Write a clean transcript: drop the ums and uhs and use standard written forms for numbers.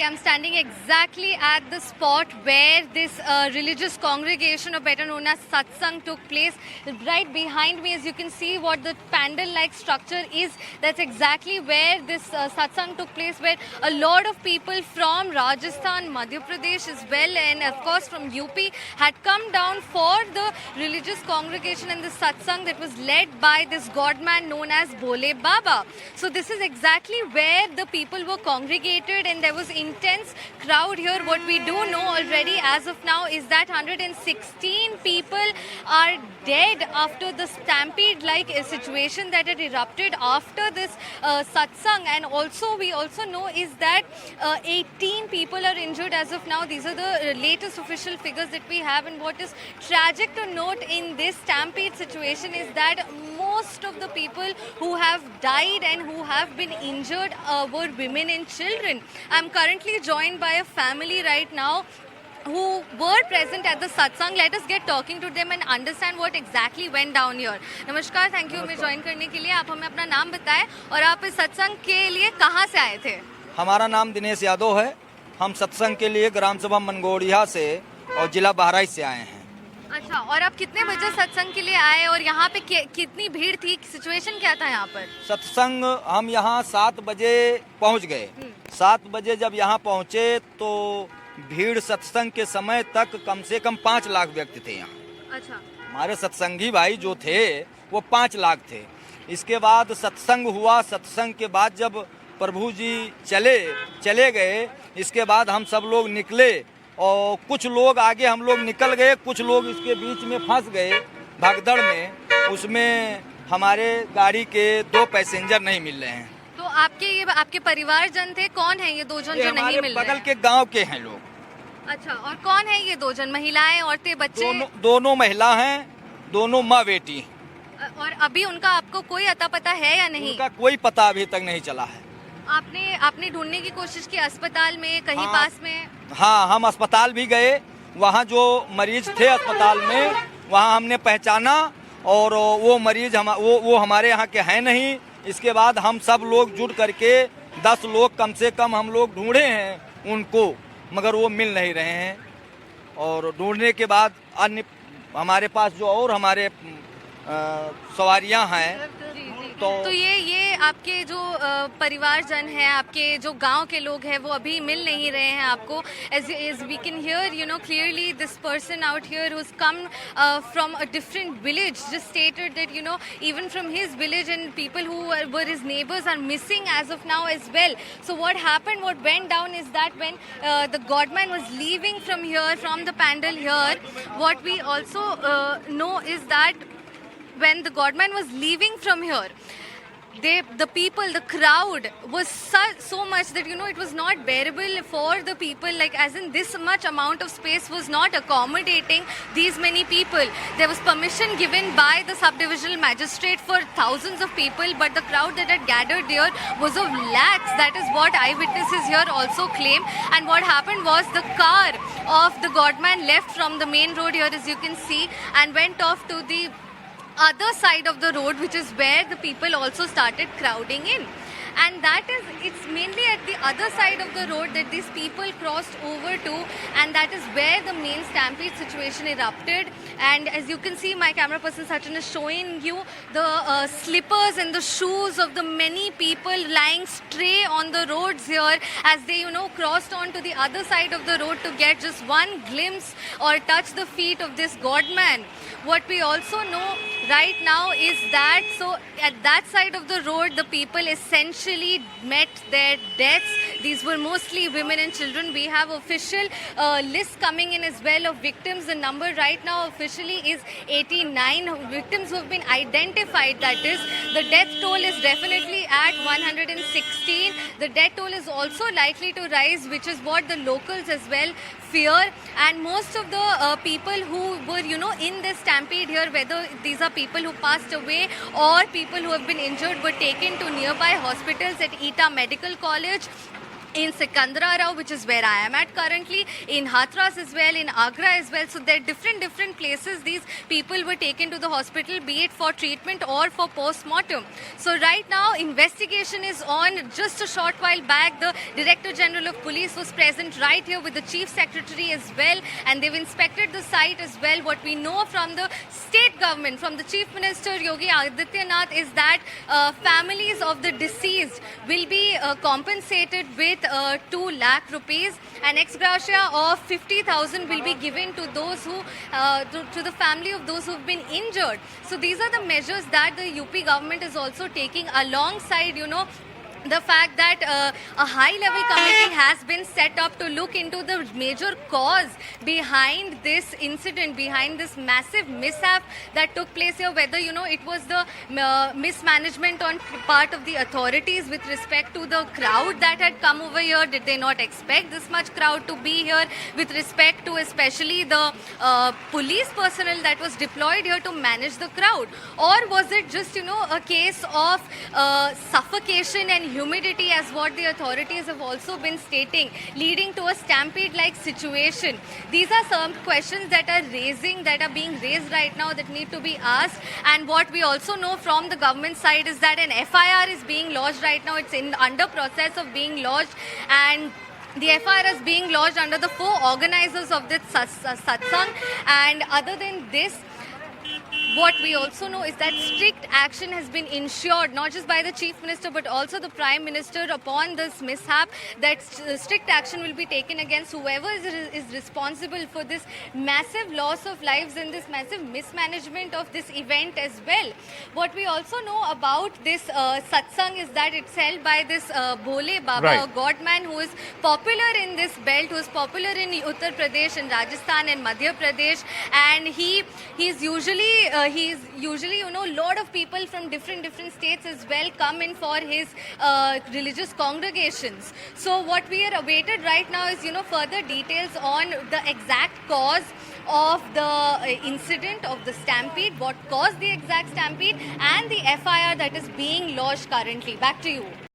I'm standing exactly at the spot where this religious congregation, or better known as satsang, took place. Right behind me, as you can see, what the pandal-like structure is. That's exactly where this satsang took place, where a lot of people from Rajasthan, Madhya Pradesh as well, and of course from UP had come down for the religious congregation and the satsang that was led by this godman known as Bole Baba. So this is exactly where the people were congregated, and there was intense crowd here. What we do know already as of now is that 116 people are dead after the stampede-like situation that had erupted after this satsang, and also we also know is that 18 people are injured as of now. These are the latest official figures that we have, and what is tragic to note in this stampede situation is that most of the people who have died and who have been injured were women and children. I'm currently joined by a family right now who were present at the satsang. Let us get talking to them and understand what exactly went down here. नमस्कार, thank you हमें join करने के लिए. आप हमें अपना नाम बताएं और आप इस सत्संग के लिए कहाँ से आए थे? हमारा नाम दिनेश यादव है. हम सत्संग के लिए ग्राम सभा मनगोड़िया से और जिला बहराइच से आए हैं. अच्छा, और आप कितने बजे सत्संग के लिए आए और यहाँ पे कितनी भीड़ थी? सिचुएशन क्या था यहाँ पर? सत्संग हम यहाँ 7 बजे पहुँच गए. 7 बजे जब यहाँ पहुँचे तो भीड़ सत्संग के समय तक कम से कम 5 लाख व्यक्ति थे यहाँ. अच्छा. हमारे सत्संगी भाई जो थे वो 5 लाख थे. इसके बाद सत्संग हुआ. सत्संग के बाद जब प्रभु जी चले गए, इसके बाद हम सब लोग निकले और कुछ लोग आगे हम लोग निकल गए, कुछ लोग इसके बीच में फंस गए भगदड़ में. उसमें हमारे गाड़ी के 2 पैसेंजर नहीं मिल रहे हैं. तो आपके परिवारजन थे? कौन है ये 2 जन जो नहीं मिल रहे? बगल के गांव के हैं लोग. अच्छा, और कौन है ये 2 जन? महिलाएं, औरतें, बच्चे? दोनों महिला हैं, दोनों माँ बेटी. और अभी उनका आपको कोई अता पता है या नहीं? उनका कोई पता अभी तक नहीं चला है. आपने ढूंढने की कोशिश की अस्पताल में, कहीं पास में? हाँ, हम अस्पताल भी गए. वहाँ जो मरीज थे अस्पताल में, वहाँ हमने पहचाना और वो मरीज वो हमारे यहाँ के हैं नहीं. इसके बाद हम सब लोग जुट करके 10 लोग कम से कम हम लोग ढूंढे हैं उनको, मगर वो मिल नहीं रहे हैं. और ढूंढने के बाद अन्य हमारे पास जो और हमारे सवारियां हैं तो ये आपके जो परिवारजन हैं, आपके जो गांव के लोग हैं, वो अभी मिल नहीं रहे हैं आपको. as we can hear, you know, clearly this person out here who's come from a different village just stated that, you know, even from his village and people who were his neighbors are missing as of now as well. So what went down is that when the godman was leaving from here, from the pandal here, what we also know is that when the godman was leaving from here, the crowd was so much that, you know, it was not bearable for the people, like as in this much amount of space was not accommodating these many people. There was permission given by the subdivisional magistrate for thousands of people, but the crowd that had gathered there was of lakhs. That is what eyewitnesses here also claim. And what happened was the car of the godman left from the main road here, as you can see, and went off to the other side of the road, which is where the people also started crowding in. And it's mainly at the other side of the road that these people crossed over to, and that is where the main stampede situation erupted. And as you can see, my camera person Sachin is showing you the slippers and the shoes of the many people lying stray on the roads here as they, you know, crossed on to the other side of the road to get just one glimpse or touch the feet of this godman. What we also know right now is that, so at that side of the road, the people essentially met their deaths. These were mostly women and children. We have official lists coming in as well of victims. The number right now officially is 89 victims who have been identified. That is, the death toll is definitely at 116. The death toll is also likely to rise, which is what the locals as well fear. And most of the people who were, you know, in this stampede here, whether these are people who passed away or people who have been injured, were taken to nearby hospitals at Eta Medical College. in Sikandrarao, which is where I am at currently, in Hathras as well, in Agra as well. So there are different places these people were taken to the hospital, be it for treatment or for post-mortem. So right now, investigation is on. Just a short while back, the Director General of Police was present right here with the Chief Secretary as well, and they've inspected the site as well. What we know from the state government, from the Chief Minister Yogi Adityanath, is that families of the deceased will be compensated with 2 lakh rupees. An ex gratia of 50,000 will be given to those who, to the family of those who've been injured. So these are the measures that the UP government is also taking alongside, the fact that a high-level committee has been set up to look into the major cause behind this incident, behind this massive mishap that took place here, whether, it was the mismanagement on part of the authorities with respect to the crowd that had come over here. Did they not expect this much crowd to be here, with respect to especially the police personnel that was deployed here to manage the crowd? Or was it just, a case of suffocation and humidity, as what the authorities have also been stating, leading to a stampede-like situation? These are some questions that are being raised right now, that need to be asked. And what we also know from the government side is that an FIR is being lodged right now. It's under process of being lodged, and the FIR is being lodged under the 4 organizers of this satsang. And other than this, what we also know is that strict action has been ensured, not just by the Chief Minister but also the Prime Minister, upon this mishap. That strict action will be taken against whoever is responsible for this massive loss of lives and this massive mismanagement of this event as well. What we also know about this satsang is that it's held by this Bhole Baba, Right. a godman who is popular in this belt, who is popular in Uttar Pradesh and Rajasthan and Madhya Pradesh, and he's usually lot of people from different states as well come in for his religious congregations. So what we are awaited right now is further details on the exact cause of the incident, of the stampede, what caused the exact stampede, and the FIR that is being lodged currently. Back to you.